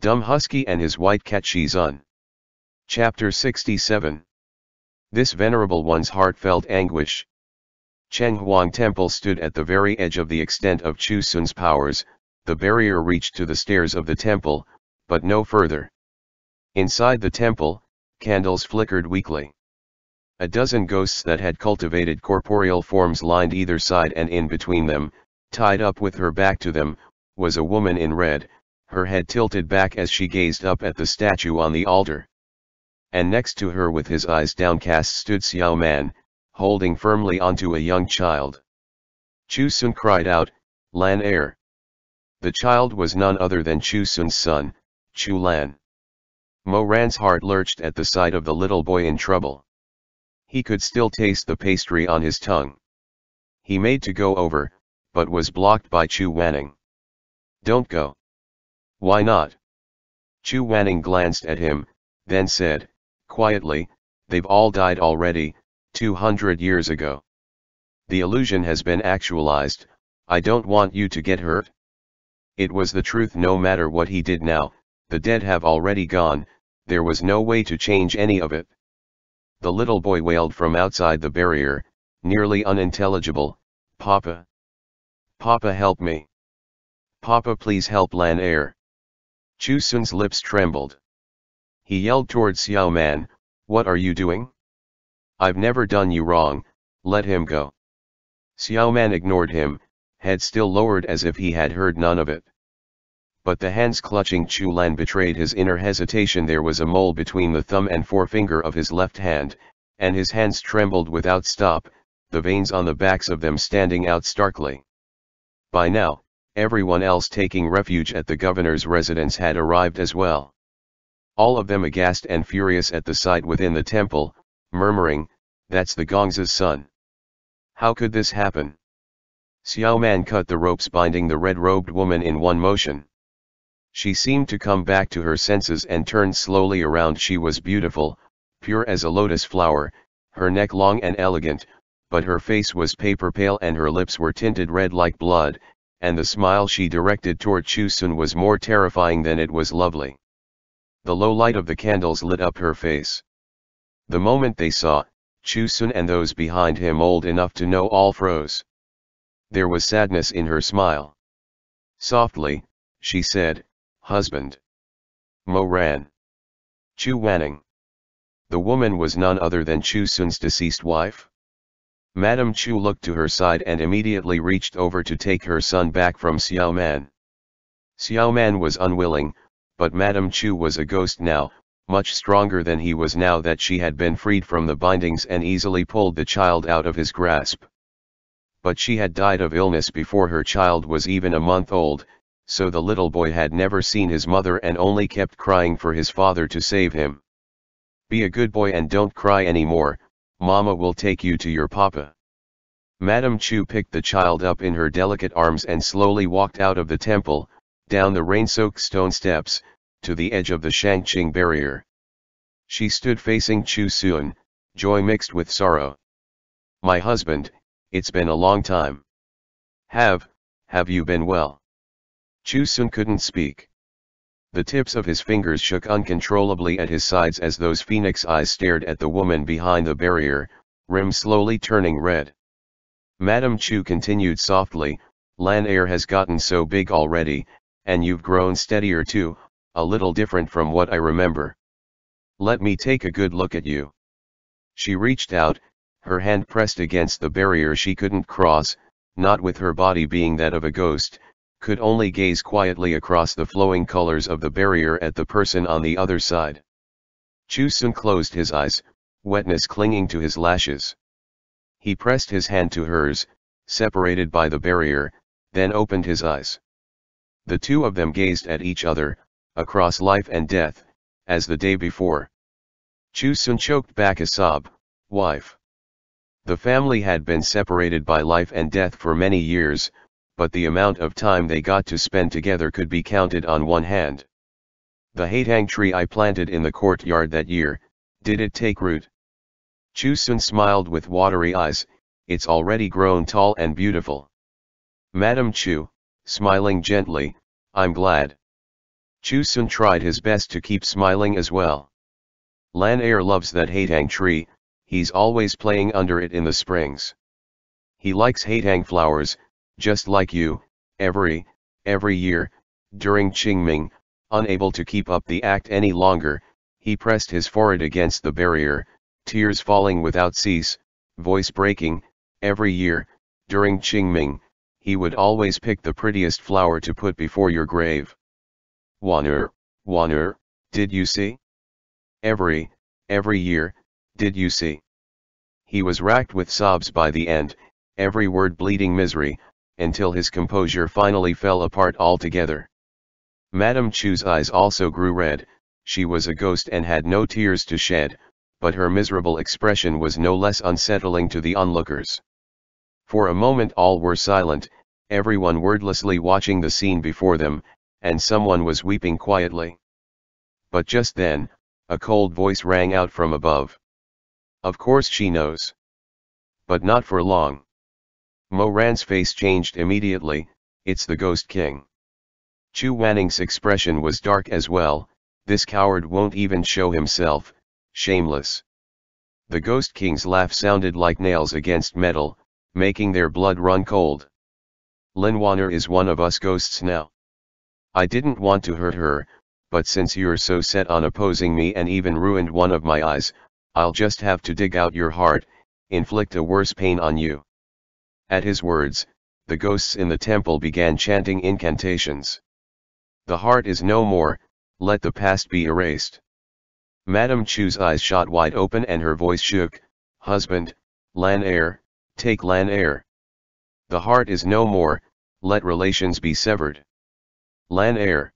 Dumb Husky and his white cat Shizun. Chapter 67. This venerable one's heart felt anguish. Chenghuang Temple stood at the very edge of the extent of Chu Sun's powers. The barrier reached to the stairs of the temple, but no further. Inside the temple, candles flickered weakly. A dozen ghosts that had cultivated corporeal forms lined either side, and in between them, tied up with her back to them, was a woman in red, her head tilted back as she gazed up at the statue on the altar. And next to her, with his eyes downcast, stood Xiao Man, holding firmly onto a young child. Chu Sun cried out, "Lan Er!" The child was none other than Chu Sun's son, Chu Lan. Mo Ran's heart lurched at the sight of the little boy in trouble. He could still taste the pastry on his tongue. He made to go over, but was blocked by Chu Wanning. "Don't go." "Why not?" Chu Wanning glanced at him, then said, quietly, "They've all died already, 200 years ago. The illusion has been actualized. I don't want you to get hurt." It was the truth. No matter what he did now, the dead have already gone. There was no way to change any of it. The little boy wailed from outside the barrier, nearly unintelligible, "Papa! Papa, help me! Papa, please help Lan Er!" Chu Sun's lips trembled. He yelled towards Xiao Man, "What are you doing? I've never done you wrong, let him go." Xiao Man ignored him, head still lowered as if he had heard none of it. But the hands clutching Chu Lan betrayed his inner hesitation. There was a mole between the thumb and forefinger of his left hand, and his hands trembled without stop, the veins on the backs of them standing out starkly. By now, everyone else taking refuge at the governor's residence had arrived as well. All of them aghast and furious at the sight within the temple, murmuring, "That's the Gong's son. How could this happen?" Xiao Man cut the ropes binding the red-robed woman in one motion. She seemed to come back to her senses and turned slowly around. She was beautiful, pure as a lotus flower, her neck long and elegant, but her face was paper pale and her lips were tinted red like blood, and the smile she directed toward Chu Sun was more terrifying than it was lovely. The low light of the candles lit up her face. The moment they saw Chu Sun and those behind him old enough to know, all froze. There was sadness in her smile. Softly, she said, "Husband." Mo Ran. Chu Wanning. The woman was none other than Chu Sun's deceased wife. Madame Chu looked to her side and immediately reached over to take her son back from Xiao Man. Xiao Man was unwilling, but Madame Chu was a ghost now, much stronger than he was now that she had been freed from the bindings, and easily pulled the child out of his grasp. But she had died of illness before her child was even a month old, so the little boy had never seen his mother and only kept crying for his father to save him. "Be a good boy and don't cry anymore, Mama will take you to your papa." Madame Chu picked the child up in her delicate arms and slowly walked out of the temple, down the rain-soaked stone steps, to the edge of the Shangqing barrier. She stood facing Chu Sun, joy mixed with sorrow. "My husband, it's been a long time. Have you been well?" Chu Sun couldn't speak. The tips of his fingers shook uncontrollably at his sides as those phoenix eyes stared at the woman behind the barrier, rim slowly turning red. Madame Chu continued softly, "Lan Er has gotten so big already, and you've grown steadier too, a little different from what I remember. Let me take a good look at you." She reached out, her hand pressed against the barrier. She couldn't cross, not with her body being that of a ghost, could only gaze quietly across the flowing colors of the barrier at the person on the other side. Chu Sun closed his eyes, wetness clinging to his lashes. He pressed his hand to hers, separated by the barrier, then opened his eyes. The two of them gazed at each other, across life and death, as the day before. Chu Sun choked back a sob, "Wife." The family had been separated by life and death for many years, but the amount of time they got to spend together could be counted on one hand. "The haetang tree I planted in the courtyard that year, did it take root?" Chu Sun smiled with watery eyes, "It's already grown tall and beautiful." Madame Chu, smiling gently, "I'm glad." Shizun tried his best to keep smiling as well. Lan Er loves that hatang tree, he's always playing under it in the springs. He likes hatang flowers, just like you, every year, during Qingming, unable to keep up the act any longer, he pressed his forehead against the barrier, tears falling without cease, voice breaking. Every year, during Qingming, he would always pick the prettiest flower to put before your grave. Waner, did you see? Every year, did you see? He was racked with sobs by the end, every word bleeding misery, until his composure finally fell apart altogether. Madame Chu's eyes also grew red, she was a ghost and had no tears to shed, but her miserable expression was no less unsettling to the onlookers. For a moment all were silent, everyone wordlessly watching the scene before them, and someone was weeping quietly. But just then, a cold voice rang out from above. Of course she knows. But not for long. Mo Ran's face changed immediately, it's the Ghost King. Chu Wanning's expression was dark as well, this coward won't even show himself, shameless. The Ghost King's laugh sounded like nails against metal, making their blood run cold. Lin Wanner is one of us ghosts now. I didn't want to hurt her, but since you're so set on opposing me and even ruined one of my eyes, I'll just have to dig out your heart, inflict a worse pain on you. At his words, the ghosts in the temple began chanting incantations. The heart is no more, let the past be erased. Madame Chu's eyes shot wide open and her voice shook, husband, Lan Er, take Lan Er. The heart is no more, let relations be severed. Lan Er.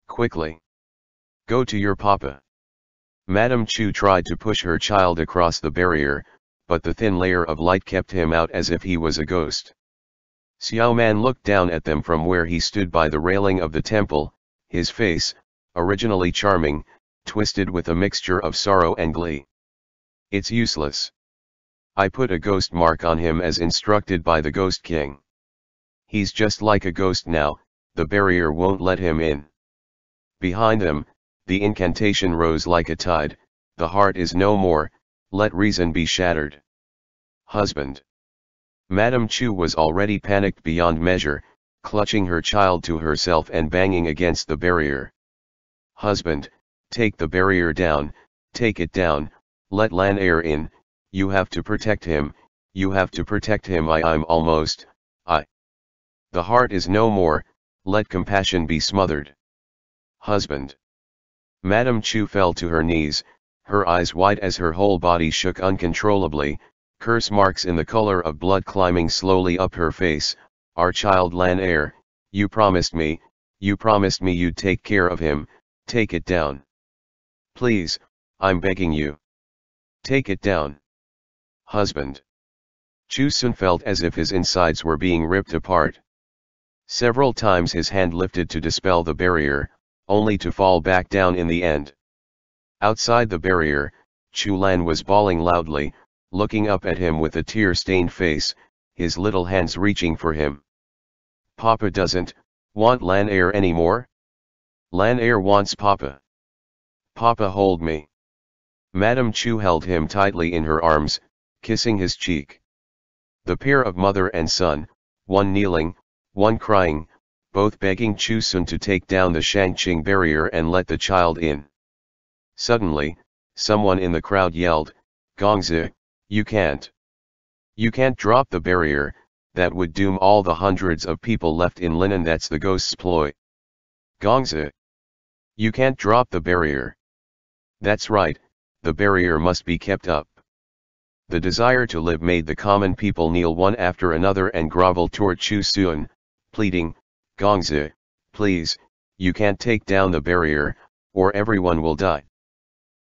Quickly. Go to your papa. Madame Chu tried to push her child across the barrier, but the thin layer of light kept him out as if he was a ghost. Xiao Man looked down at them from where he stood by the railing of the temple, his face, originally charming, twisted with a mixture of sorrow and glee. It's useless. I put a ghost mark on him as instructed by the Ghost King. He's just like a ghost now, the barrier won't let him in. Behind them, the incantation rose like a tide, the heart is no more, let reason be shattered. Husband. Madame Chu was already panicked beyond measure, clutching her child to herself and banging against the barrier. Husband, take the barrier down, take it down, let Lan Er in, you have to protect him, you have to protect him. I'm almost, The heart is no more, let compassion be smothered. Husband. Madame Chu fell to her knees, her eyes wide as her whole body shook uncontrollably, curse marks in the color of blood climbing slowly up her face. Our child Lan Er, you promised me you'd take care of him, take it down. Please, I'm begging you. Take it down. Husband. Shizun felt as if his insides were being ripped apart. Several times his hand lifted to dispel the barrier, only to fall back down in the end. Outside the barrier, Chu Lan was bawling loudly, looking up at him with a tear-stained face, his little hands reaching for him. Papa doesn't want Lan Er anymore? Lan Er wants Papa. Papa, hold me. Madame Chu held him tightly in her arms, kissing his cheek. The pair of mother and son, one kneeling, one crying, both begging Shizun to take down the Shangqing barrier and let the child in. Suddenly, someone in the crowd yelled, Gongzi, you can't. You can't drop the barrier, that would doom all the hundreds of people left in Linen. That's the ghost's ploy. Gongzi. You can't drop the barrier. That's right, the barrier must be kept up. The desire to live made the common people kneel one after another and grovel toward Shizun, pleading, Gongzi, please, you can't take down the barrier, or everyone will die.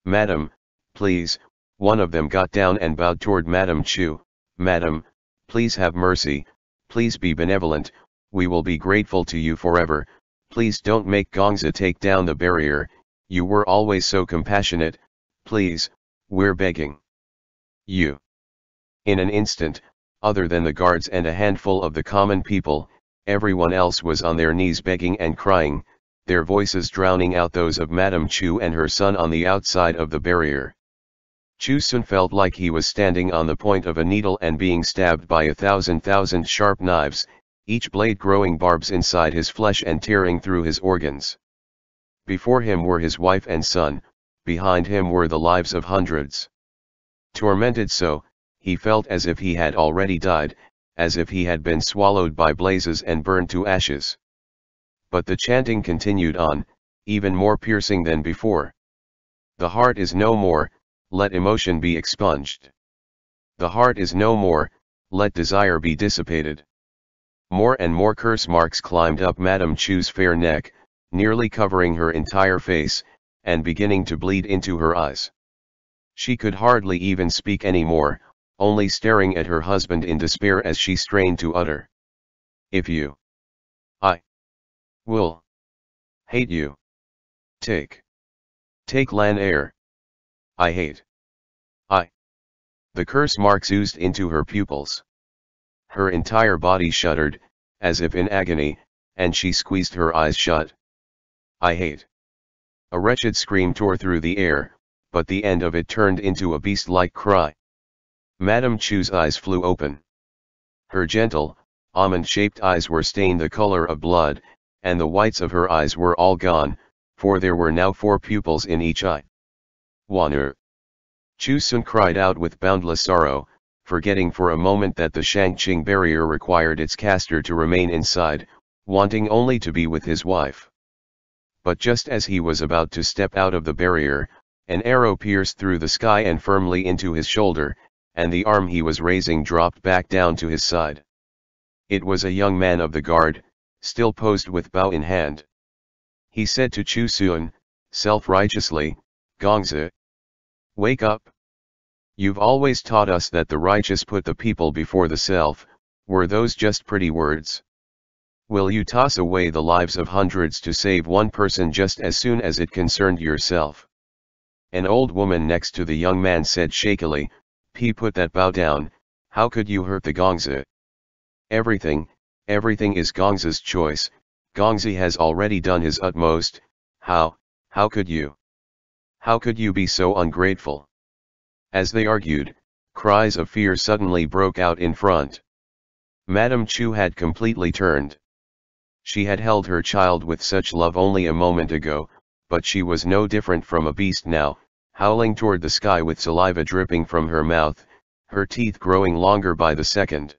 Madam, please. One of them got down and bowed toward Madame Chu. Madam, please have mercy, please be benevolent, we will be grateful to you forever, please don't make Gongzi take down the barrier, you were always so compassionate, please, we're begging you. In an instant, other than the guards and a handful of the common people, everyone else was on their knees begging and crying, their voices drowning out those of Madame Chu and her son on the outside of the barrier. Shizun felt like he was standing on the point of a needle and being stabbed by 1,000 sharp knives, each blade growing barbs inside his flesh and tearing through his organs. Before him were his wife and son, behind him were the lives of hundreds. Tormented so, he felt as if he had already died, as if he had been swallowed by blazes and burned to ashes. But the chanting continued on, even more piercing than before. The heart is no more, let emotion be expunged. The heart is no more, let desire be dissipated. More and more curse marks climbed up Madame Chu's fair neck, nearly covering her entire face, and beginning to bleed into her eyes. She could hardly even speak anymore, only staring at her husband in despair as she strained to utter. If you, I will hate you. Take lan air. I hate. The curse marks oozed into her pupils. Her entire body shuddered, as if in agony, and she squeezed her eyes shut. I hate. A wretched scream tore through the air, but the end of it turned into a beast-like cry. Madame Chu's eyes flew open. Her gentle, almond-shaped eyes were stained the color of blood, and the whites of her eyes were all gone, for there were now 4 pupils in each eye. Waner. Shizun cried out with boundless sorrow, forgetting for a moment that the Shangqing barrier required its caster to remain inside, wanting only to be with his wife. But just as he was about to step out of the barrier, an arrow pierced through the sky and firmly into his shoulder, and the arm he was raising dropped back down to his side. It was a young man of the guard, still posed with bow in hand. He said to Shizun, self-righteously, Gongzi, wake up. You've always taught us that the righteous put the people before the self. Were those just pretty words? Will you toss away the lives of hundreds to save one person just as soon as it concerned yourself? An old woman next to the young man said shakily, put that bow down, how could you hurt the Gongzi? Everything is Gongzi's choice, Gongzi has already done his utmost, how could you? How could you be so ungrateful? As they argued, cries of fear suddenly broke out in front. Madame Chu had completely turned. She had held her child with such love only a moment ago, but she was no different from a beast now, howling toward the sky with saliva dripping from her mouth, her teeth growing longer by the second.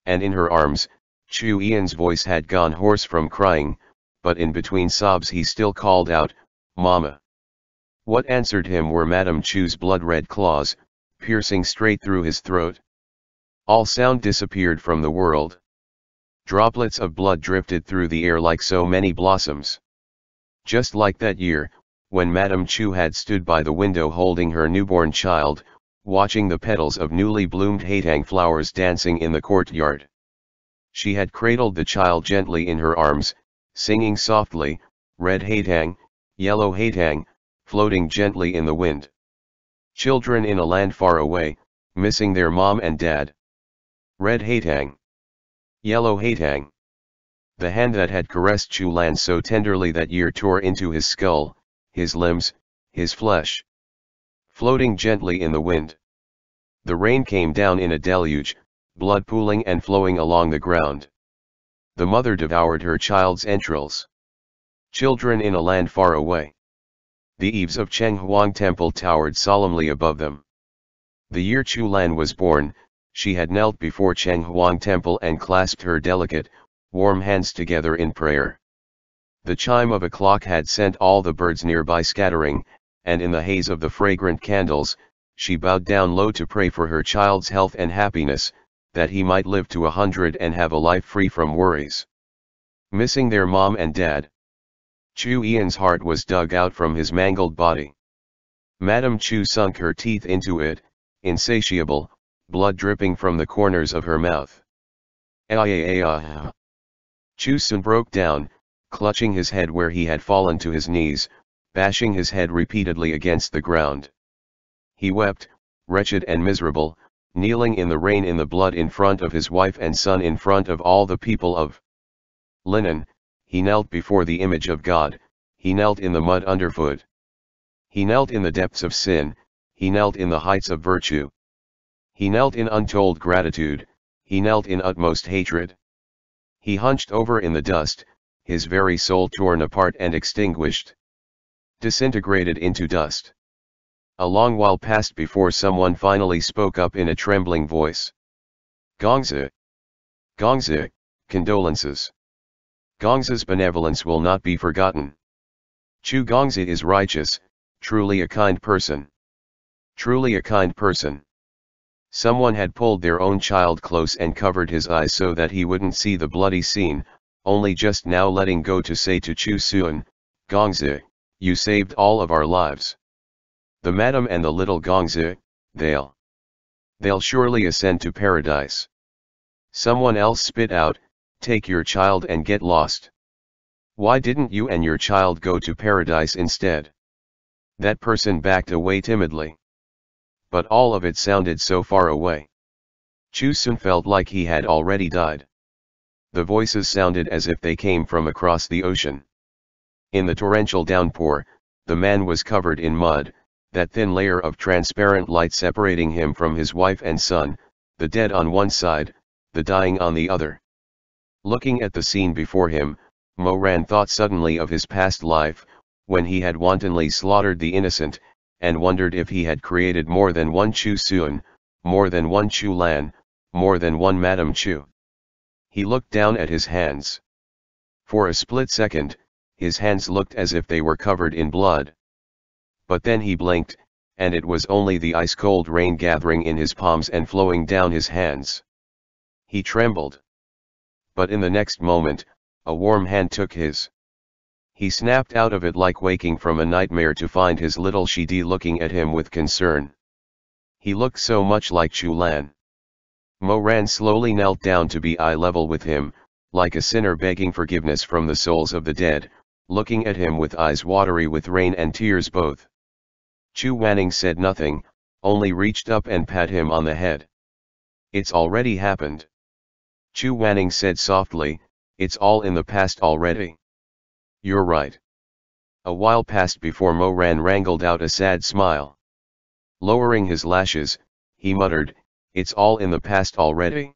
And in her arms, Chu Yan's voice had gone hoarse from crying, but in between sobs he still called out, Mama. What answered him were Madame Chu's blood-red claws, piercing straight through his throat. All sound disappeared from the world. Droplets of blood drifted through the air like so many blossoms. Just like that year, when Madame Chu had stood by the window holding her newborn child, watching the petals of newly bloomed haitang flowers dancing in the courtyard. She had cradled the child gently in her arms, singing softly, red haitang, yellow haitang, floating gently in the wind. Children in a land far away, missing their mom and dad. Red haitang. Yellow haitang. The hand that had caressed Chu Lan so tenderly that year tore into his skull, his limbs, his flesh. Floating gently in the wind. The rain came down in a deluge, blood pooling and flowing along the ground. The mother devoured her child's entrails. Children in a land far away. The eaves of Chenghuang Temple towered solemnly above them. The year Chu Lan was born, she had knelt before Chenghuang Temple and clasped her delicate, warm hands together in prayer. The chime of a clock had sent all the birds nearby scattering, and in the haze of the fragrant candles, she bowed down low to pray for her child's health and happiness, that he might live to 100 and have a life free from worries. Missing their mom and dad. Chu Yan's heart was dug out from his mangled body. Madame Chu sunk her teeth into it, insatiable, blood dripping from the corners of her mouth. Shizun broke down, clutching his head where he had fallen to his knees, bashing his head repeatedly against the ground. He wept, wretched and miserable, kneeling in the rain in the blood in front of his wife and son in front of all the people of Linen. he knelt before the image of God, he knelt in the mud underfoot. He knelt in the depths of sin, he knelt in the heights of virtue. He knelt in untold gratitude, he knelt in utmost hatred. He hunched over in the dust, his very soul torn apart and extinguished. Disintegrated into dust. A long while passed before someone finally spoke up in a trembling voice. Gongzi. Gongzi, condolences. Gongzi's benevolence will not be forgotten. Chu Gongzi is righteous, truly a kind person. Truly a kind person. Someone had pulled their own child close and covered his eyes so that he wouldn't see the bloody scene, only just now letting go to say to Chu Sun, Gongzi, you saved all of our lives. The madam and the little Gongzi, they'll surely ascend to paradise. Someone else spit out, take your child and get lost. Why didn't you and your child go to paradise instead? That person backed away timidly. But all of it sounded so far away. Chu Sun felt like he had already died. The voices sounded as if they came from across the ocean. In the torrential downpour, the man was covered in mud, that thin layer of transparent light separating him from his wife and son, the dead on one side, the dying on the other. Looking at the scene before him, Moran thought suddenly of his past life, when he had wantonly slaughtered the innocent, and wondered if he had created more than one Chu Sun, more than one Chu Lan, more than one Madam Chu. He looked down at his hands. For a split second, his hands looked as if they were covered in blood. But then he blinked, and it was only the ice-cold rain gathering in his palms and flowing down his hands. He trembled. But in the next moment, a warm hand took his. He snapped out of it like waking from a nightmare to find his little Shidi looking at him with concern. He looked so much like Chu Lan. Moran slowly knelt down to be eye level with him, like a sinner begging forgiveness from the souls of the dead, looking at him with eyes watery with rain and tears both. Chu Wanning said nothing, only reached up and pat him on the head. It's already happened. Chu Wanning said softly, it's all in the past already. You're right. A while passed before Moran wrangled out a sad smile. Lowering his lashes, he muttered, it's all in the past already.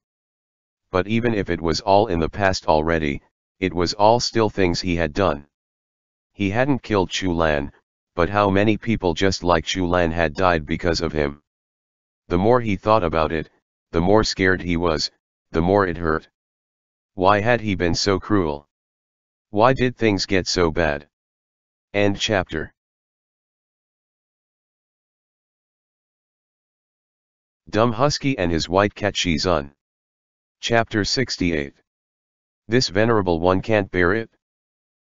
But even if it was all in the past already, it was all still things he had done. He hadn't killed Chu Lan, but how many people just like Chu Lan had died because of him? The more he thought about it, the more scared he was, the more it hurt. Why had he been so cruel? Why did things get so bad? End chapter. Dumb Husky and his white cat Shizun. Chapter 68. This venerable one can't bear it.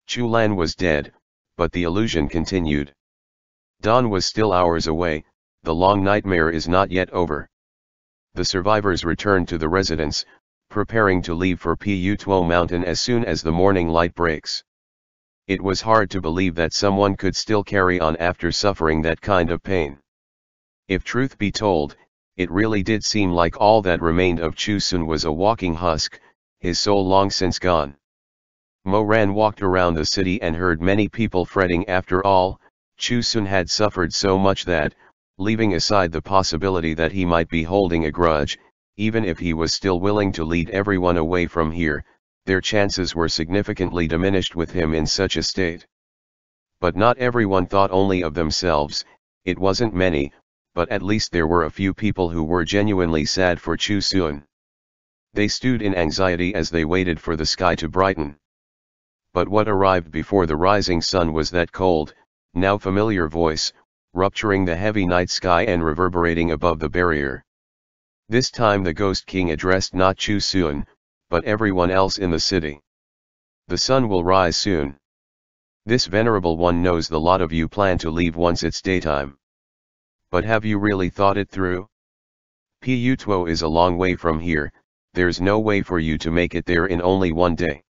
Chu Lan was dead, but the illusion continued. Dawn was still hours away, the long nightmare is not yet over. The survivors returned to the residence, preparing to leave for Putuo Mountain as soon as the morning light breaks. It was hard to believe that someone could still carry on after suffering that kind of pain. If truth be told, it really did seem like all that remained of Chu Sun was a walking husk, his soul long since gone. Moran walked around the city and heard many people fretting. After all, Chu Sun had suffered so much that, leaving aside the possibility that he might be holding a grudge, even if he was still willing to lead everyone away from here, their chances were significantly diminished with him in such a state. But not everyone thought only of themselves. It wasn't many, but at least there were a few people who were genuinely sad for Chu Sun. They stewed in anxiety as they waited for the sky to brighten. But what arrived before the rising sun was that cold, now familiar voice, rupturing the heavy night sky and reverberating above the barrier. This time the Ghost King addressed not Chu Sun, but everyone else in the city. The sun will rise soon. This venerable one knows the lot of you plan to leave once it's daytime. But have you really thought it through? Putuo is a long way from here, there's no way for you to make it there in only one day.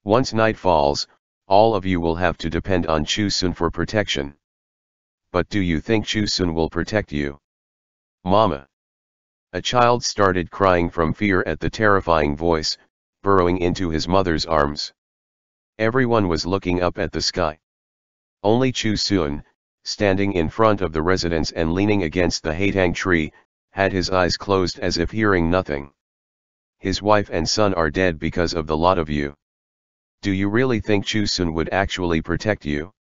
Once night falls, all of you will have to depend on Chu Sun for protection. But do you think Chu Sun will protect you? Mama. A child started crying from fear at the terrifying voice, burrowing into his mother's arms. Everyone was looking up at the sky. Only Shizun, standing in front of the residence and leaning against the hatang tree, had his eyes closed as if hearing nothing. His wife and son are dead because of the lot of you. Do you really think Shizun would actually protect you?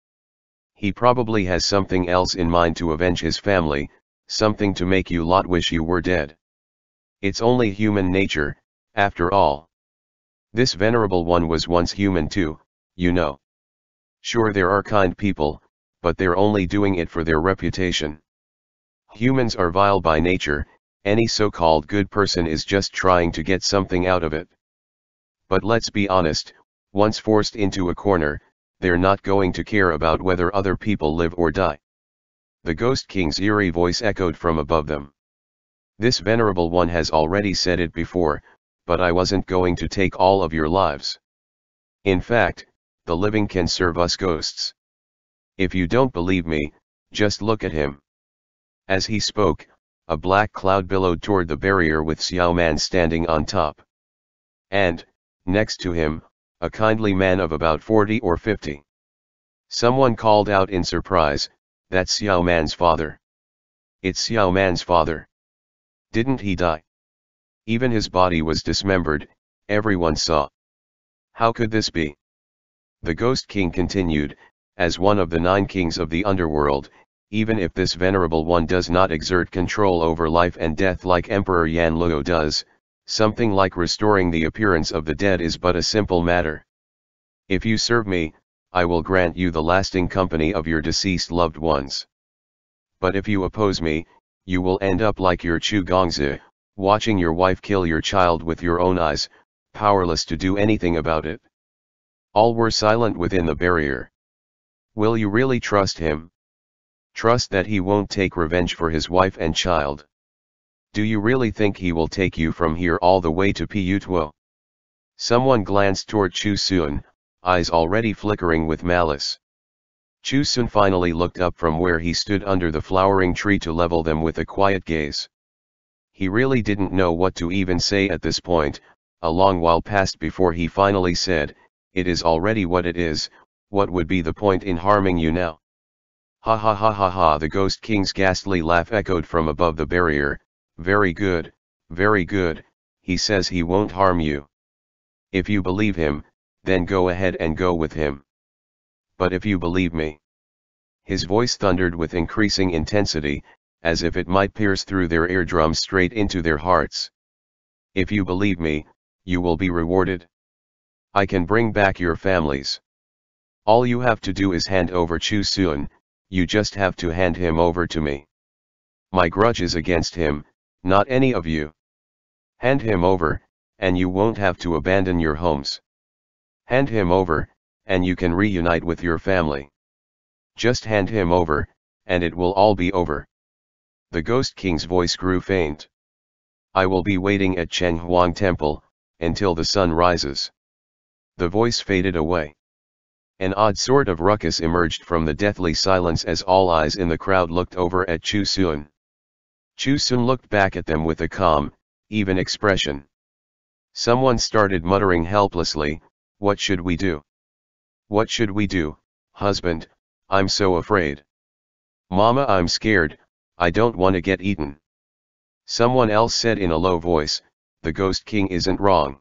He probably has something else in mind to avenge his family, something to make you lot wish you were dead. It's only human nature, after all. This venerable one was once human too, you know. Sure, there are kind people, but they're only doing it for their reputation. Humans are vile by nature, any so-called good person is just trying to get something out of it. But let's be honest, once forced into a corner, they're not going to care about whether other people live or die. The Ghost King's eerie voice echoed from above them. This venerable one has already said it before, but I wasn't going to take all of your lives. In fact, the living can serve us ghosts. If you don't believe me, just look at him. As he spoke, a black cloud billowed toward the barrier with Xiao Man standing on top. And, next to him, a kindly man of about 40 or 50. Someone called out in surprise, "That's Xiao Man's father." It's Xiao Man's father. Didn't he die? Even his body was dismembered, everyone saw. How could this be? The Ghost King continued, as one of the 9 kings of the underworld, even if this venerable one does not exert control over life and death like Emperor Yan Luo does, something like restoring the appearance of the dead is but a simple matter. If you serve me, I will grant you the lasting company of your deceased loved ones. But if you oppose me, you will end up like your Chu Gongzi, watching your wife kill your child with your own eyes, powerless to do anything about it. All were silent within the barrier. Will you really trust him? Trust that he won't take revenge for his wife and child? Do you really think he will take you from here all the way to Putuo? Someone glanced toward Shizun, eyes already flickering with malice. Shizun finally looked up from where he stood under the flowering tree to level them with a quiet gaze. He really didn't know what to even say at this point. A long while passed before he finally said, "It is already what it is, what would be the point in harming you now?" Ha ha ha ha ha. The Ghost King's ghastly laugh echoed from above the barrier. Very good, he says he won't harm you. If you believe him, then go ahead and go with him. But if you believe me. His voice thundered with increasing intensity, as if it might pierce through their eardrums straight into their hearts. If you believe me, you will be rewarded. I can bring back your families. All you have to do is hand over Shizun, you just have to hand him over to me. My grudge is against him, not any of you. Hand him over, and you won't have to abandon your homes. Hand him over, and you can reunite with your family. Just hand him over, and it will all be over. The Ghost King's voice grew faint. I will be waiting at Chenghuang Temple, until the sun rises. The voice faded away. An odd sort of ruckus emerged from the deathly silence as all eyes in the crowd looked over at Shizun. Shizun looked back at them with a calm, even expression. Someone started muttering helplessly, "What should we do? What should we do, husband? I'm so afraid. Mama, I'm scared, I don't want to get eaten." Someone else said in a low voice, "The Ghost King isn't wrong.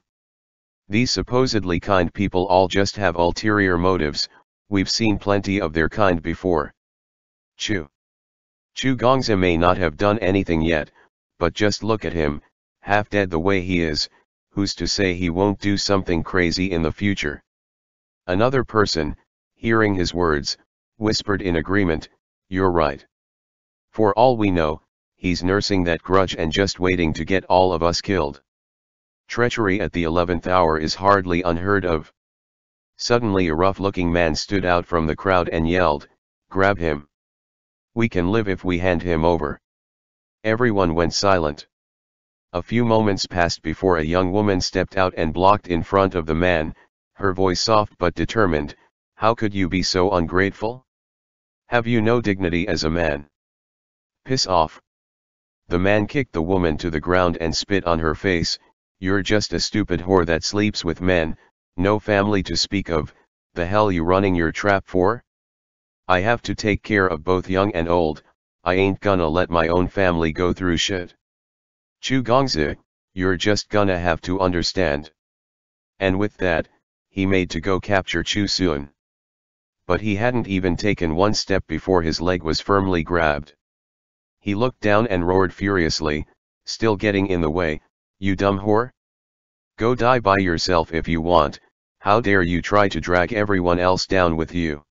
These supposedly kind people all just have ulterior motives, we've seen plenty of their kind before. Chu Gongzi may not have done anything yet, but just look at him, half dead the way he is, who's to say he won't do something crazy in the future?" Another person, hearing his words, whispered in agreement, "You're right. For all we know, he's nursing that grudge and just waiting to get all of us killed. Treachery at the 11th hour is hardly unheard of." Suddenly a rough-looking man stood out from the crowd and yelled, "Grab him. We can live if we hand him over." Everyone went silent. A few moments passed before a young woman stepped out and blocked in front of the man, her voice soft but determined, "How could you be so ungrateful? Have you no dignity as a man? Piss off." The man kicked the woman to the ground and spit on her face. "You're just a stupid whore that sleeps with men, no family to speak of, the hell you running your trap for? I have to take care of both young and old, I ain't gonna let my own family go through shit. Chu Gongzi, you're just gonna have to understand. And with that, he made to go capture Chu Sun. But he hadn't even taken one step before his leg was firmly grabbed. He looked down and roared furiously, still getting in the way, you dumb whore? Go die by yourself if you want, how dare you try to drag everyone else down with you.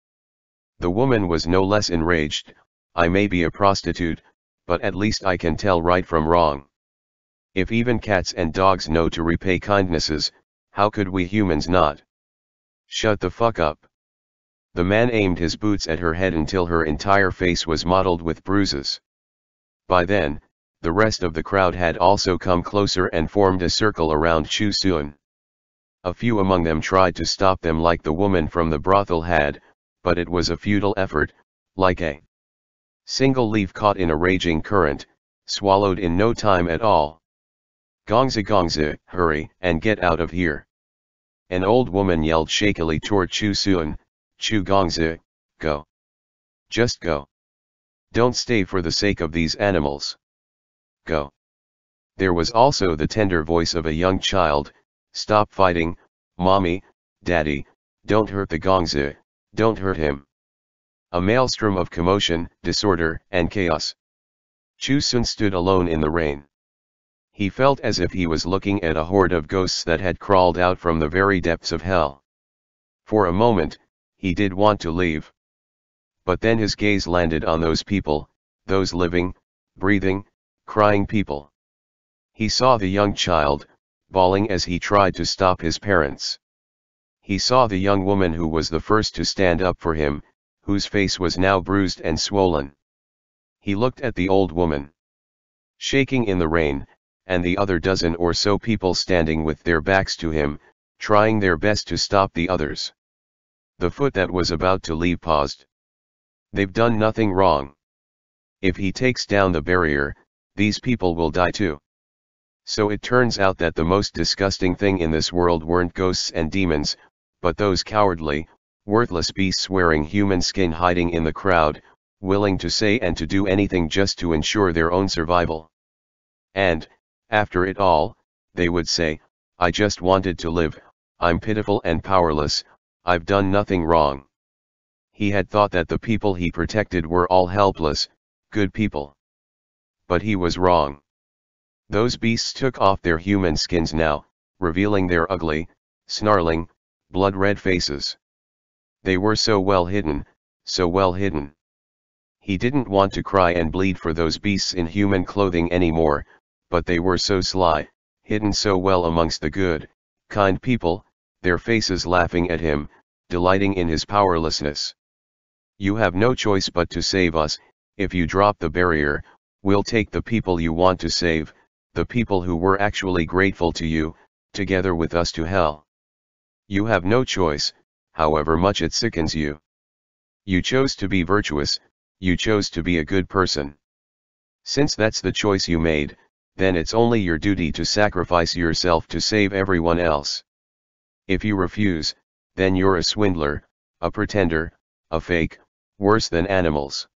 The woman was no less enraged, I may be a prostitute, but at least I can tell right from wrong. If even cats and dogs know to repay kindnesses, how could we humans not? Shut the fuck up. The man aimed his boots at her head until her entire face was mottled with bruises. By then, the rest of the crowd had also come closer and formed a circle around Chu Sun. A few among them tried to stop them like the woman from the brothel had, but it was a futile effort, like a single leaf caught in a raging current, swallowed in no time at all. Gongzi, hurry and get out of here. An old woman yelled shakily toward Chu Sun, Chu Gongzi, go. Just go. Don't stay for the sake of these animals. Go. There was also the tender voice of a young child, stop fighting, mommy, daddy, don't hurt the Gongzi, don't hurt him. A maelstrom of commotion, disorder, and chaos. Chu Sun stood alone in the rain. He felt as if he was looking at a horde of ghosts that had crawled out from the very depths of hell. For a moment, he did want to leave. But then his gaze landed on those people, those living, breathing, crying people. He saw the young child, bawling as he tried to stop his parents. He saw the young woman who was the first to stand up for him, whose face was now bruised and swollen. He looked at the old woman, shaking in the rain, and the other dozen or so people standing with their backs to him, trying their best to stop the others. The foot that was about to leave paused. They've done nothing wrong. If he takes down the barrier, these people will die too. So it turns out that the most disgusting thing in this world weren't ghosts and demons, but those cowardly, worthless beasts wearing human skin hiding in the crowd, willing to say and to do anything just to ensure their own survival. And, after it all, they would say, I just wanted to live, I'm pitiful and powerless, I've done nothing wrong. He had thought that the people he protected were all helpless, good people. But he was wrong. Those beasts took off their human skins now, revealing their ugly, snarling, blood-red faces. They were so well hidden, so well hidden. He didn't want to cry and bleed for those beasts in human clothing anymore, but they were so sly, hidden so well amongst the good, kind people, their faces laughing at him, delighting in his powerlessness. You have no choice but to save us, if you drop the barrier, we'll take the people you want to save, the people who were actually grateful to you, together with us to hell. You have no choice, however much it sickens you. You chose to be virtuous, you chose to be a good person. Since that's the choice you made, then it's only your duty to sacrifice yourself to save everyone else. If you refuse, then you're a swindler, a pretender, a fake, worse than animals.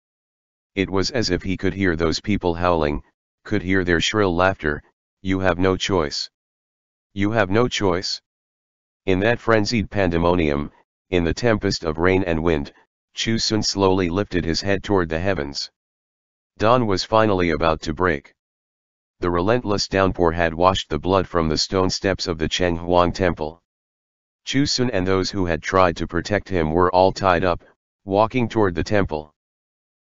It was as if he could hear those people howling, could hear their shrill laughter, you have no choice. You have no choice. In that frenzied pandemonium, in the tempest of rain and wind, Chu Sun slowly lifted his head toward the heavens. Dawn was finally about to break. The relentless downpour had washed the blood from the stone steps of the Chenghuang temple. Chu Sun and those who had tried to protect him were all tied up, walking toward the temple.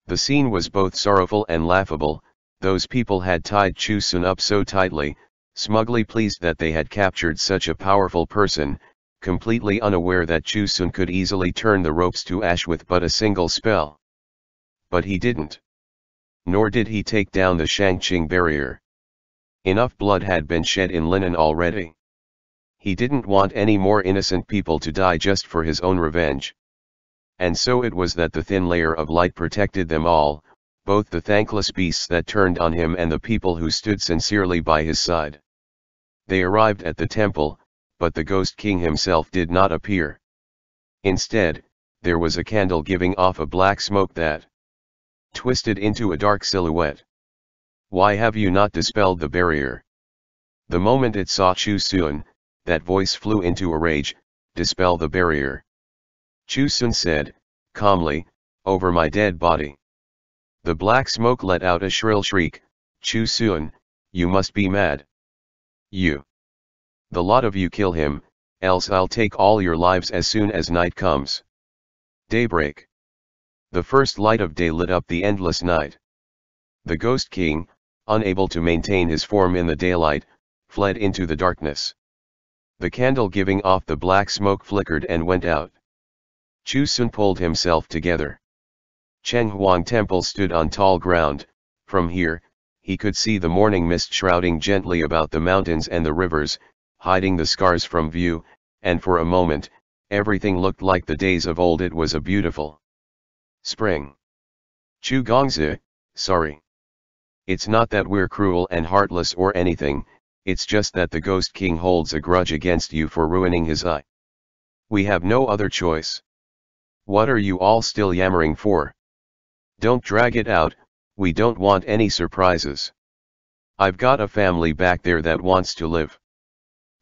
The scene was both sorrowful and laughable. Those people had tied Chu Sun up so tightly, smugly pleased that they had captured such a powerful person, completely unaware that Chu Sun could easily turn the ropes to ash with but a single spell. But he didn't. Nor did he take down the Shangqing barrier. Enough blood had been shed in Linen already. He didn't want any more innocent people to die just for his own revenge. And so it was that the thin layer of light protected them all, both the thankless beasts that turned on him and the people who stood sincerely by his side. They arrived at the temple, but the Ghost King himself did not appear. Instead, there was a candle giving off a black smoke that twisted into a dark silhouette. Why have you not dispelled the barrier? The moment it saw Shizun, that voice flew into a rage. Dispel the barrier. Shizun said, calmly, over my dead body. The black smoke let out a shrill shriek. Shizun, you must be mad. You. The lot of you kill him, else I'll take all your lives as soon as night comes. Daybreak. The first light of day lit up the endless night. The Ghost King, unable to maintain his form in the daylight, fled into the darkness. The candle giving off the black smoke flickered and went out. Shizun pulled himself together. Chenghuang Temple stood on tall ground. From here, he could see the morning mist shrouding gently about the mountains and the rivers, hiding the scars from view, and for a moment, everything looked like the days of old. It was a beautiful spring. Chu Gongzi, sorry. It's not that we're cruel and heartless or anything, it's just that the Ghost King holds a grudge against you for ruining his eye. We have no other choice. What are you all still yammering for? Don't drag it out, we don't want any surprises. I've got a family back there that wants to live.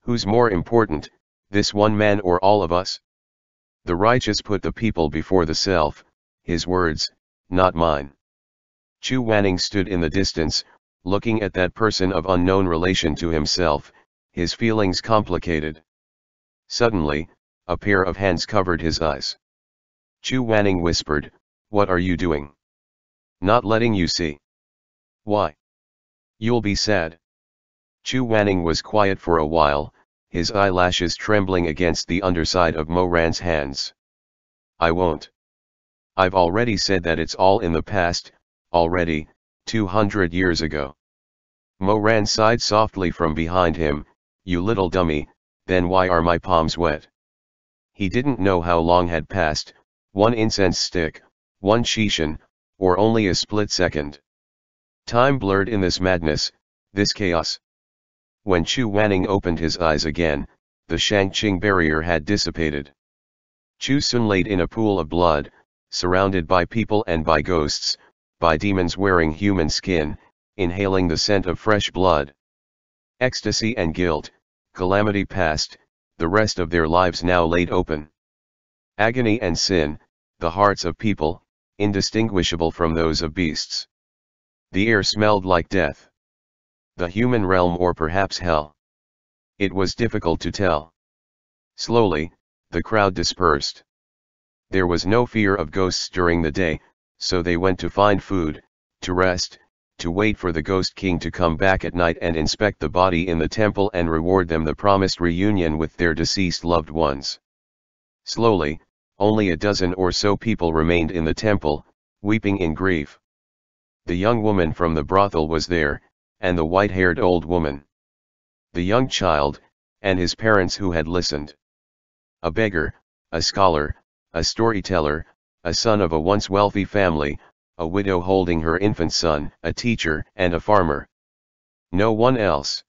Who's more important, this one man or all of us? The righteous put the people before the self, his words, not mine. Chu Wanning stood in the distance, looking at that person of unknown relation to himself, his feelings complicated. Suddenly, a pair of hands covered his eyes. Chu Wanning whispered, what are you doing? Not letting you see. Why? You'll be sad. Chu Wanning was quiet for a while, his eyelashes trembling against the underside of Mo Ran's hands. I won't. I've already said that it's all in the past, already, 200 years ago. Mo Ran sighed softly from behind him, you little dummy, then why are my palms wet? He didn't know how long had passed, one incense stick, one shishan, or only a split second. Time blurred in this madness, this chaos. When Chu Wanning opened his eyes again, the Shangqing barrier had dissipated. Chu Sun laid in a pool of blood, surrounded by people and by ghosts, by demons wearing human skin, inhaling the scent of fresh blood. Ecstasy and guilt, calamity past, the rest of their lives now laid open. Agony and sin, the hearts of people, indistinguishable from those of beasts. The air smelled like death. The human realm or perhaps hell. It was difficult to tell. Slowly, the crowd dispersed. There was no fear of ghosts during the day, so they went to find food, to rest, to wait for the Ghost King to come back at night and inspect the body in the temple and reward them the promised reunion with their deceased loved ones. Slowly, only a dozen or so people remained in the temple, weeping in grief. The young woman from the brothel was there, and the white-haired old woman. The young child, and his parents who had listened. A beggar, a scholar, a storyteller, a son of a once wealthy family, a widow holding her infant son, a teacher, and a farmer. No one else.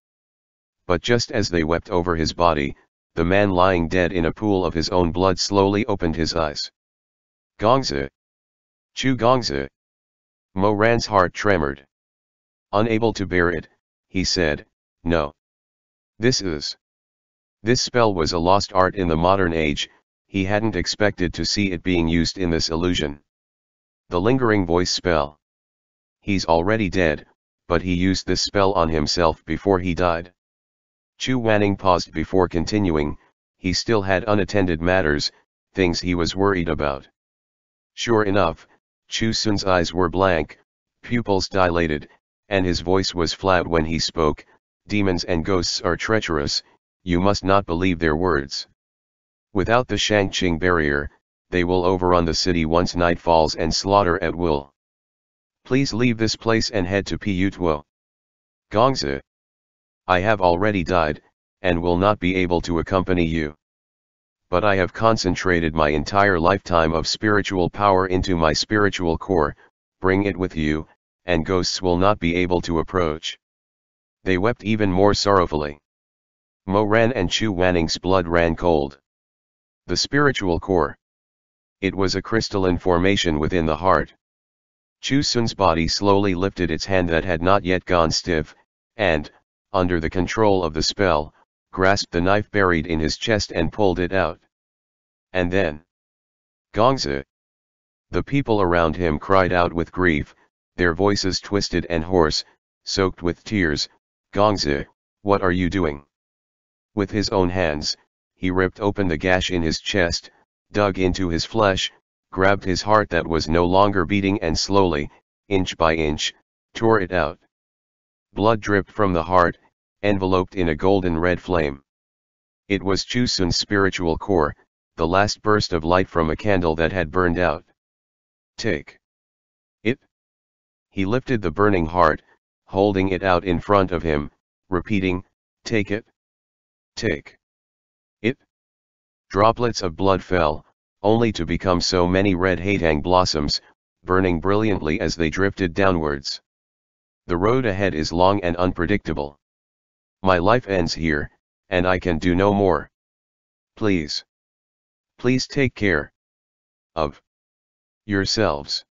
But just as they wept over his body, the man lying dead in a pool of his own blood slowly opened his eyes. Gongzi. Chu Gongzi. Mo Ran's heart tremored. Unable to bear it, he said, no. This spell was a lost art in the modern age, he hadn't expected to see it being used in this illusion. The lingering voice spell. He's already dead, but he used this spell on himself before he died. Chu Wanning paused before continuing, he still had unattended matters, things he was worried about. Sure enough, Chu Sun's eyes were blank, pupils dilated, and his voice was flat when he spoke, demons and ghosts are treacherous, you must not believe their words. Without the Shangqing barrier, they will overrun the city once night falls and slaughter at will. Please leave this place and head to Putuo. Gongzi. I have already died, and will not be able to accompany you. But I have concentrated my entire lifetime of spiritual power into my spiritual core, bring it with you, and ghosts will not be able to approach. They wept even more sorrowfully. Mo Ran and Chu Wanning's blood ran cold. The spiritual core. It was a crystalline formation within the heart. Chu Sun's body slowly lifted its hand that had not yet gone stiff, and, under the control of the spell, grasped the knife buried in his chest and pulled it out. And then, Gongzi! The people around him cried out with grief, their voices twisted and hoarse, soaked with tears. Gongzi, what are you doing? With his own hands, he ripped open the gash in his chest, dug into his flesh, grabbed his heart that was no longer beating and slowly, inch by inch, tore it out. Blood dripped from the heart, enveloped in a golden red flame. It was Chu Sun's spiritual core, the last burst of light from a candle that had burned out. Take it. He lifted the burning heart, holding it out in front of him, repeating, take it. Take it. Droplets of blood fell, only to become so many red hatang blossoms, burning brilliantly as they drifted downwards. The road ahead is long and unpredictable. My life ends here, and I can do no more. Please. Please take care of yourselves.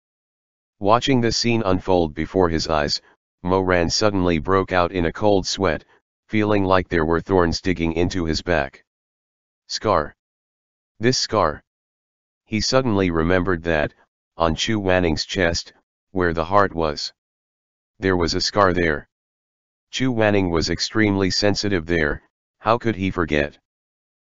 Watching the scene unfold before his eyes, Moran suddenly broke out in a cold sweat, feeling like there were thorns digging into his back. Scar. This scar. He suddenly remembered that, on Chu Wanning's chest, where the heart was, there was a scar there. Chu Wanning was extremely sensitive there, how could he forget?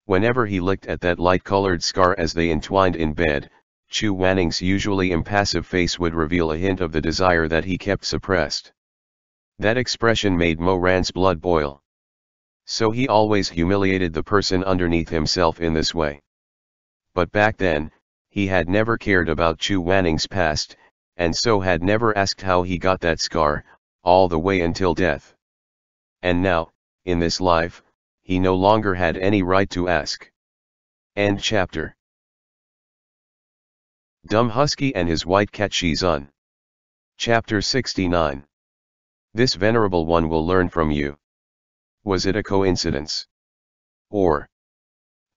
Whenever he looked at that light-colored scar as they entwined in bed, Chu Wanning's usually impassive face would reveal a hint of the desire that he kept suppressed. That expression made Moran's blood boil. So he always humiliated the person underneath himself in this way. But back then, he had never cared about Chu Wanning's past, and so had never asked how he got that scar, all the way until death. And now, in this life, he no longer had any right to ask. End chapter. Dumb Husky and his white cat Shizun. Chapter 69. This venerable one will learn from you. Was it a coincidence? Or,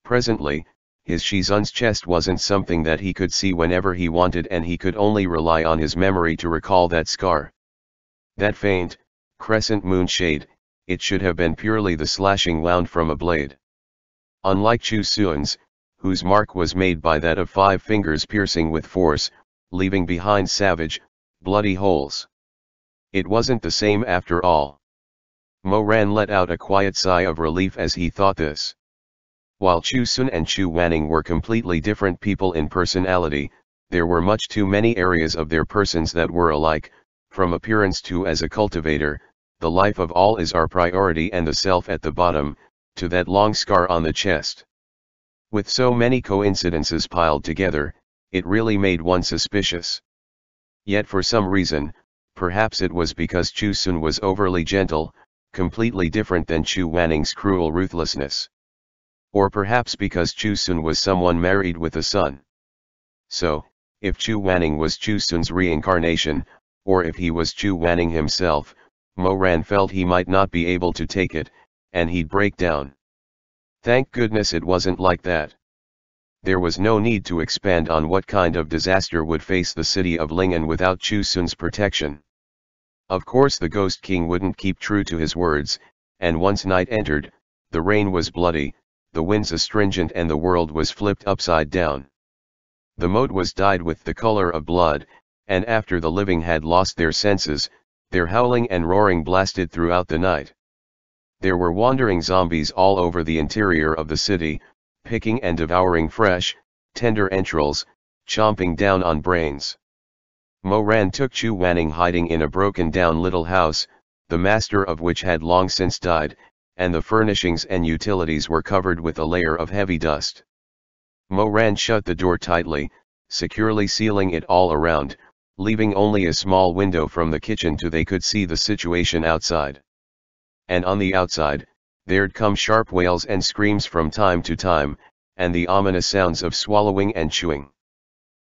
presently, his Shizun's chest wasn't something that he could see whenever he wanted, and he could only rely on his memory to recall that scar. That faint, crescent moon shade, it should have been purely the slashing wound from a blade. Unlike Chu Sun's, whose mark was made by that of 5 fingers piercing with force, leaving behind savage, bloody holes. It wasn't the same after all. Moran let out a quiet sigh of relief as he thought this. While Chu Sun and Chu Wanning were completely different people in personality, there were much too many areas of their persons that were alike, from appearance to as a cultivator, the life of all is our priority and the self at the bottom, to that long scar on the chest. With so many coincidences piled together, it really made one suspicious. Yet for some reason, perhaps it was because Chu Sun was overly gentle, completely different than Chu Wanning's cruel ruthlessness. Or perhaps because Chu Sun was someone married with a son. So, if Chu Wanning was Chu Sun's reincarnation, or if he was Chu Wanning himself, Moran felt he might not be able to take it, and he'd break down. Thank goodness it wasn't like that. There was no need to expand on what kind of disaster would face the city of Lingen without Chu Sun's protection. Of course the Ghost King wouldn't keep true to his words, and once night entered, the rain was bloody, the winds astringent, and the world was flipped upside down. The moat was dyed with the color of blood, and after the living had lost their senses, their howling and roaring blasted throughout the night. There were wandering zombies all over the interior of the city, picking and devouring fresh, tender entrails, chomping down on brains. Moran took Chu Wanning hiding in a broken-down little house, the master of which had long since died, and the furnishings and utilities were covered with a layer of heavy dust. Moran shut the door tightly, securely sealing it all around, leaving only a small window from the kitchen to they could see the situation outside. And on the outside, there'd come sharp wails and screams from time to time, and the ominous sounds of swallowing and chewing.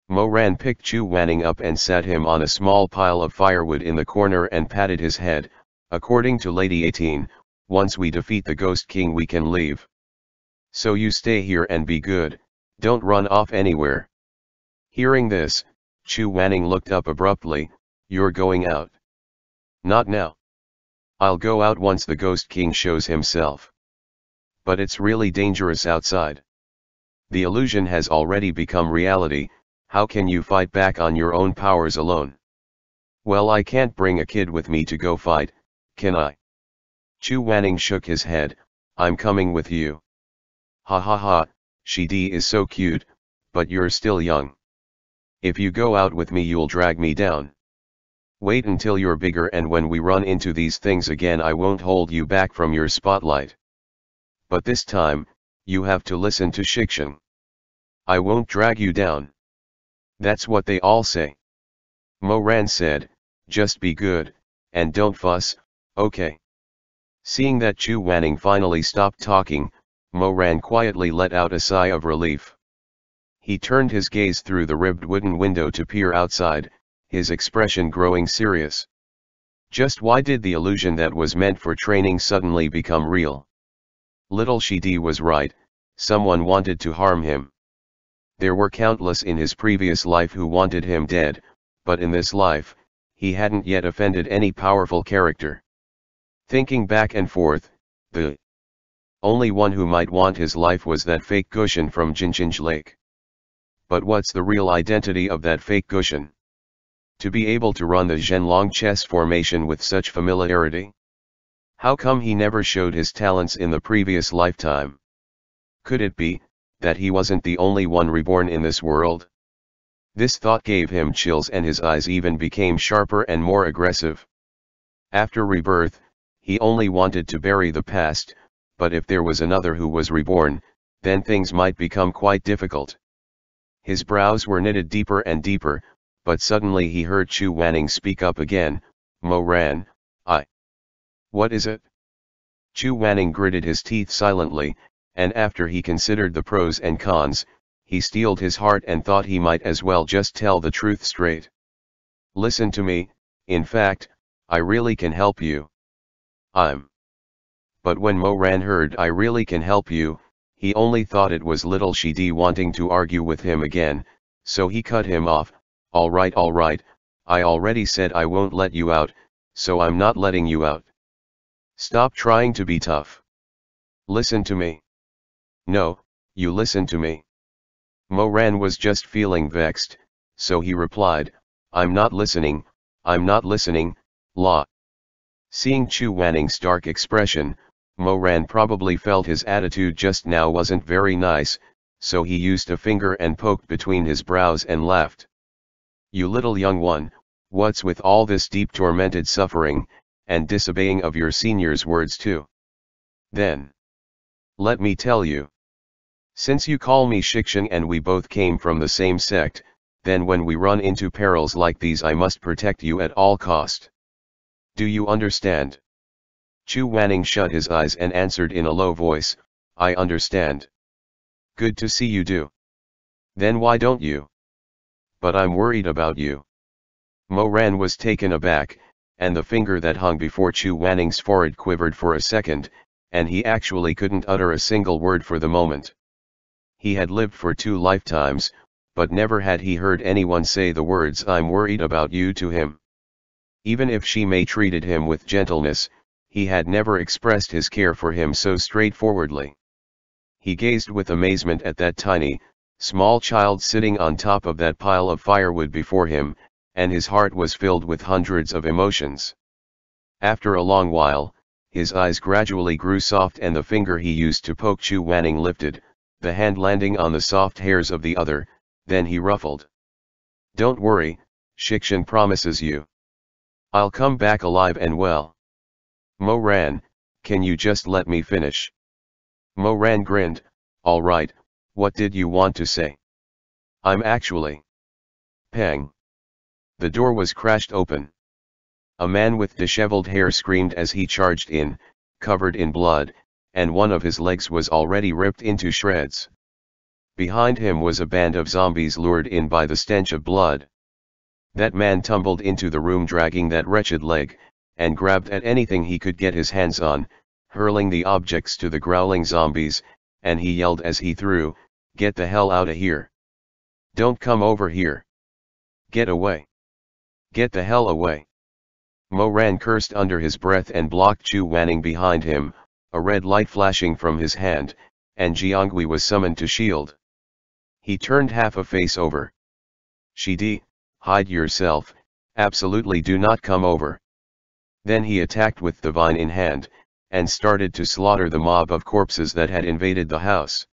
Moran picked Chu Wanning up and sat him on a small pile of firewood in the corner and patted his head. According to Lady 18, once we defeat the Ghost King we can leave. So you stay here and be good, don't run off anywhere. Hearing this, Chu Wanning looked up abruptly. You're going out? Not now. I'll go out once the Ghost King shows himself. But it's really dangerous outside. The illusion has already become reality. How can you fight back on your own powers alone? Well, I can't bring a kid with me to go fight, can I? Chu Wanning shook his head. I'm coming with you. Ha ha ha, Shidi is so cute, but you're still young. If you go out with me you'll drag me down. Wait until you're bigger, and when we run into these things again I won't hold you back from your spotlight. But this time, you have to listen to Shizun. I won't drag you down. That's what they all say. Mo Ran said, just be good, and don't fuss, okay? Seeing that Chu Wanning finally stopped talking, Mo Ran quietly let out a sigh of relief. He turned his gaze through the ribbed wooden window to peer outside, his expression growing serious. Just why did the illusion that was meant for training suddenly become real? Little Shidi was right, someone wanted to harm him. There were countless in his previous life who wanted him dead, but in this life, he hadn't yet offended any powerful character. Thinking back and forth, the only one who might want his life was that fake Gushin from Jinjinj Lake. But what's the real identity of that fake Gushin? To be able to run the Zhenlong chess formation with such familiarity? How come he never showed his talents in the previous lifetime? Could it be that he wasn't the only one reborn in this world? This thought gave him chills, and his eyes even became sharper and more aggressive. After rebirth, he only wanted to bury the past, but if there was another who was reborn, then things might become quite difficult. His brows were knitted deeper and deeper, but suddenly he heard Chu Wanning speak up again. Mo Ran, What is it? Chu Wanning gritted his teeth silently, and after he considered the pros and cons, he steeled his heart and thought he might as well just tell the truth straight. Listen to me, in fact, I really can help you. But when Mo Ran heard I really can help you, he only thought it was little Shidi wanting to argue with him again, so he cut him off. All right, I already said I won't let you out, so I'm not letting you out. Stop trying to be tough. Listen to me. No, you listen to me. Mo Ran was just feeling vexed, so he replied, I'm not listening, la. Seeing Chu Wanning's dark expression, Mo Ran probably felt his attitude just now wasn't very nice, so he used a finger and poked between his brows and laughed. You little young one, what's with all this deep tormented suffering, and disobeying of your senior's words too? Then, let me tell you. Since you call me Shizun and we both came from the same sect, then when we run into perils like these I must protect you at all cost. Do you understand? Chu Wanning shut his eyes and answered in a low voice, I understand. Good to see you do. Then why don't you? But I'm worried about you. Mo Ran was taken aback, and the finger that hung before Chu Wanning's forehead quivered for a second, and he actually couldn't utter a single word for the moment. He had lived for 2 lifetimes, but never had he heard anyone say the words I'm worried about you to him. Even if she may treated him with gentleness, he had never expressed his care for him so straightforwardly. He gazed with amazement at that tiny, small child sitting on top of that pile of firewood before him, and his heart was filled with hundreds of emotions. After a long while, his eyes gradually grew soft and the finger he used to poke Chu Wanning lifted, the hand landing on the soft hairs of the other, then he ruffled. Don't worry, Shizun promises you. I'll come back alive and well. Mo Ran, can you just let me finish? Mo Ran grinned, all right, what did you want to say? I'm actually... Pang. The door was crashed open. A man with disheveled hair screamed as he charged in, covered in blood, and one of his legs was already ripped into shreds. Behind him was a band of zombies lured in by the stench of blood. That man tumbled into the room dragging that wretched leg, and grabbed at anything he could get his hands on, hurling the objects to the growling zombies, and he yelled as he threw, "Get the hell outta here!" Don't come over here. Get away. Get the hell away. Mo Ran cursed under his breath and blocked Chu Wanning behind him, a red light flashing from his hand, and Jiangui was summoned to shield. He turned half a face over. Shidi, hide yourself, absolutely do not come over. Then he attacked with the vine in hand, and started to slaughter the mob of corpses that had invaded the house.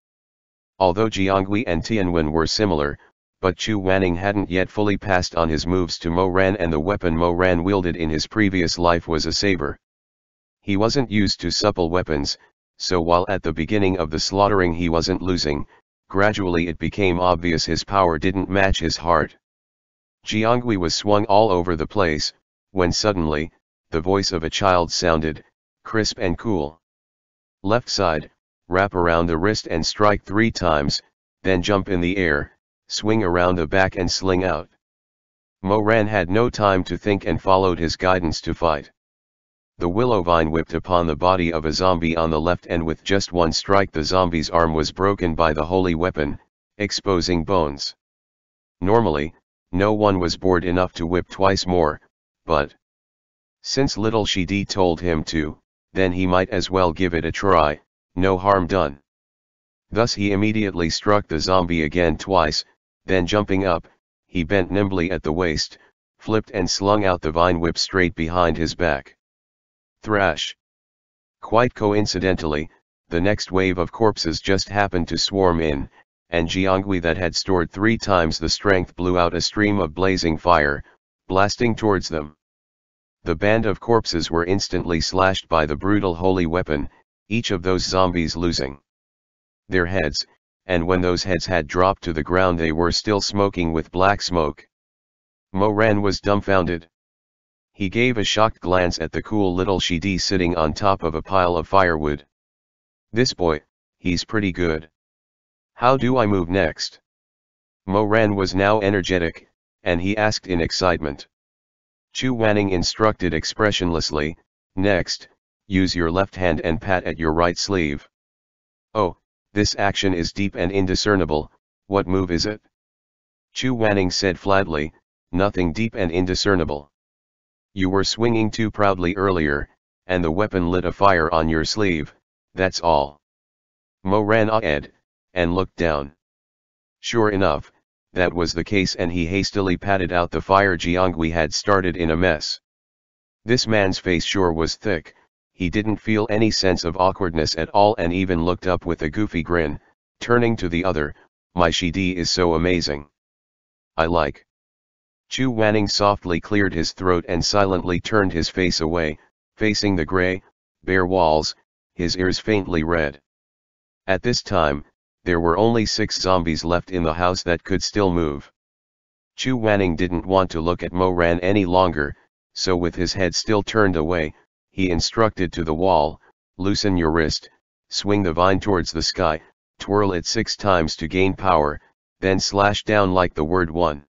Although Jiangui and Tianwen were similar, but Chu Wanning hadn't yet fully passed on his moves to Mo Ran, and the weapon Mo Ran wielded in his previous life was a saber. He wasn't used to supple weapons, so while at the beginning of the slaughtering he wasn't losing, gradually it became obvious his power didn't match his heart. Jiangui was swung all over the place, when suddenly, the voice of a child sounded, crisp and cool. Left side, wrap around the wrist and strike 3 times, then jump in the air, swing around the back and sling out. Mo Ran had no time to think and followed his guidance to fight. The willow vine whipped upon the body of a zombie on the left, and with just one strike the zombie's arm was broken by the holy weapon, exposing bones. Normally, no one was bored enough to whip twice more, but since little Shidi told him to, then he might as well give it a try, no harm done. Thus he immediately struck the zombie again twice, then jumping up, he bent nimbly at the waist, flipped and slung out the vine whip straight behind his back. Thrash! Quite coincidentally, the next wave of corpses just happened to swarm in, and Jiangui that had stored 3 times the strength blew out a stream of blazing fire, blasting towards them. The band of corpses were instantly slashed by the brutal holy weapon, each of those zombies losing their heads, and when those heads had dropped to the ground they were still smoking with black smoke. Mo Ran was dumbfounded. He gave a shocked glance at the cool little Shidi sitting on top of a pile of firewood. This boy, he's pretty good. How do I move next? Mo Ran was now energetic, and he asked in excitement. Chu Wanning instructed expressionlessly, next, use your left hand and pat at your right sleeve. Oh, this action is deep and indiscernible, what move is it? Chu Wanning said flatly, nothing deep and indiscernible. You were swinging too proudly earlier, and the weapon lit a fire on your sleeve, that's all. Mo Ran awed, and looked down. Sure enough, that was the case, and he hastily patted out the fire Jiangui had started in a mess. This man's face sure was thick. He didn't feel any sense of awkwardness at all and even looked up with a goofy grin, turning to the other, my Shidi is so amazing. I like. Chu Wanning softly cleared his throat and silently turned his face away, facing the gray, bare walls, his ears faintly red. At this time, there were only 6 zombies left in the house that could still move. Chu Wanning didn't want to look at Mo Ran any longer, so with his head still turned away, he instructed to the wall, loosen your wrist, swing the vine towards the sky, twirl it 6 times to gain power, then slash down like the word 1.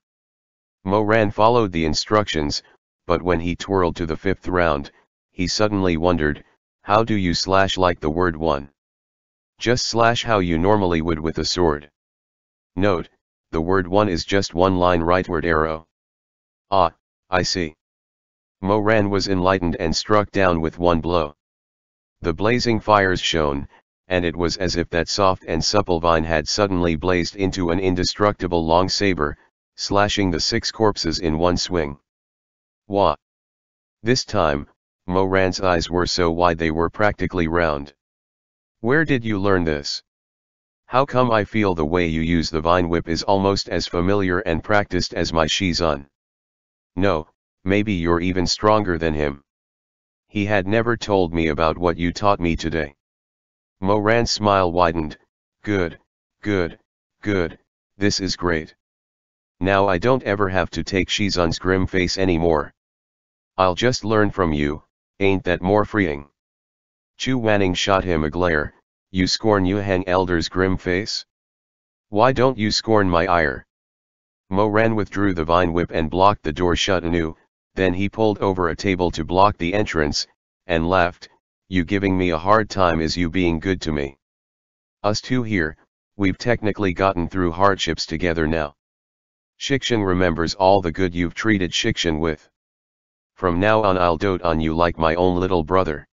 Mo Ran followed the instructions, but when he twirled to the 5th round, he suddenly wondered, how do you slash like the word 1? Just slash how you normally would with a sword. Note, the word 1 is just one line rightward arrow. Ah, I see. Mo Ran was enlightened and struck down with one blow. The blazing fires shone, and it was as if that soft and supple vine had suddenly blazed into an indestructible long saber, slashing the 6 corpses in one swing. Wah! This time, Mo Ran's eyes were so wide they were practically round. Where did you learn this? How come I feel the way you use the vine whip is almost as familiar and practiced as my Shizun? No, maybe you're even stronger than him. He had never told me about what you taught me today. Mo Ran's smile widened, good, good, good, this is great. Now I don't ever have to take Shizun's grim face anymore. I'll just learn from you, ain't that more freeing? Chu Wanning shot him a glare, you scorn Yuhang Elder's grim face? Why don't you scorn my ire? Mo Ran withdrew the vine whip and blocked the door shut anew, then he pulled over a table to block the entrance, and laughed, you giving me a hard time is you being good to me. Us two here, we've technically gotten through hardships together now. Shizun remembers all the good you've treated Shizun with. From now on I'll dote on you like my own little brother.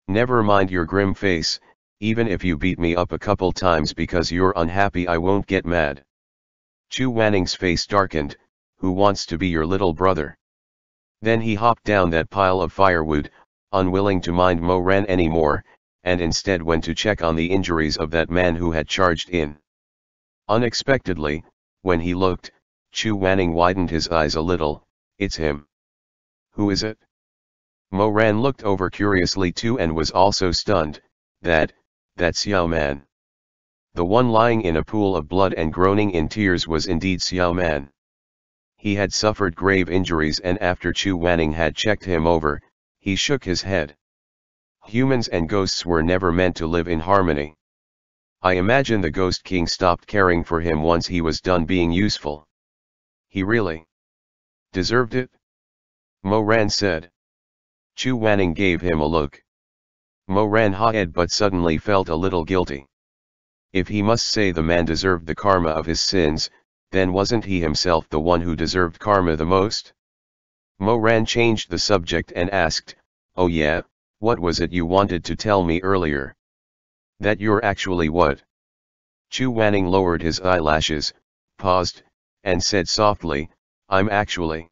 Never mind your grim face, even if you beat me up a couple times because you're unhappy I won't get mad. Chu Wanning's face darkened. Who wants to be your little brother? Then he hopped down that pile of firewood, unwilling to mind Mo Ran anymore, and instead went to check on the injuries of that man who had charged in. Unexpectedly, when he looked, Chu Wanning widened his eyes a little. It's him. Who is it? Mo Ran looked over curiously too and was also stunned. That Xiao Man. The one lying in a pool of blood and groaning in tears was indeed Xiao Man. He had suffered grave injuries, and after Chu Wanning had checked him over, he shook his head. Humans and ghosts were never meant to live in harmony. I imagine the Ghost King stopped caring for him once he was done being useful. He really deserved it? Mo Ran said. Chu Wanning gave him a look. Mo Ran ha-ed but suddenly felt a little guilty. If he must say the man deserved the karma of his sins, then wasn't he himself the one who deserved karma the most? Mo Ran changed the subject and asked, "Oh yeah, what was it you wanted to tell me earlier? That you're actually what?" Chu Wanning lowered his eyelashes, paused, and said softly, "I'm actually."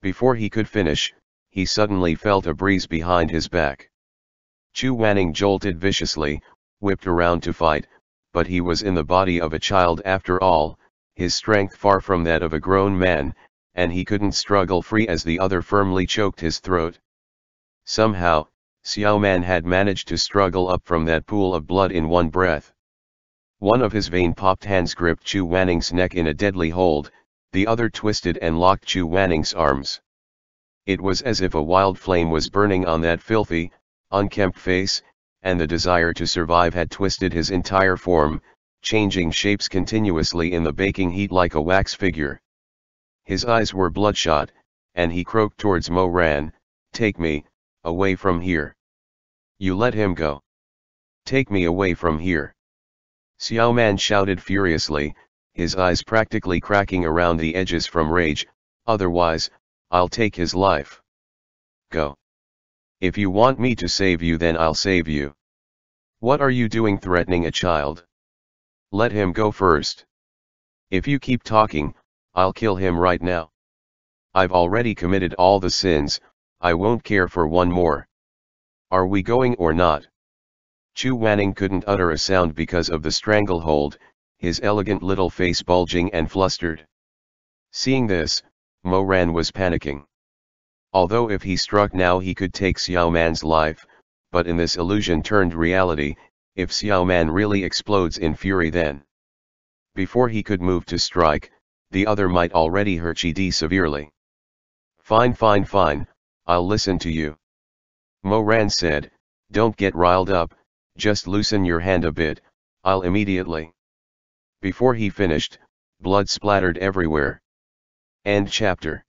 Before he could finish, he suddenly felt a breeze behind his back. Chu Wanning jolted viciously, whipped around to fight, but he was in the body of a child after all, his strength far from that of a grown man, and he couldn't struggle free as the other firmly choked his throat. Somehow, Xiao Man had managed to struggle up from that pool of blood in one breath. One of his vein-popped hands gripped Chu Wanning's neck in a deadly hold, the other twisted and locked Chu Wanning's arms. It was as if a wild flame was burning on that filthy, unkempt face, and the desire to survive had twisted his entire form, changing shapes continuously in the baking heat like a wax figure. His eyes were bloodshot, and he croaked towards Mo Ran, "Take me away from here. You let him go. Take me away from here." Xiao Man shouted furiously, his eyes practically cracking around the edges from rage, "Otherwise, I'll take his life. Go. If you want me to save you, then I'll save you. What are you doing threatening a child? Let him go first. If you keep talking, I'll kill him right now. I've already committed all the sins, I won't care for one more. Are we going or not?" Chu Wanning couldn't utter a sound because of the stranglehold, his elegant little face bulging and flustered. Seeing this, Mo Ran was panicking. Although if he struck now he could take Xiao Man's life, but in this illusion-turned reality, if Xiao Man really explodes in fury, then before he could move to strike, the other might already hurt Chidi severely. Fine, I'll listen to you." Mo Ran said, "Don't get riled up, just loosen your hand a bit, I'll immediately." Before he finished, blood splattered everywhere. End chapter.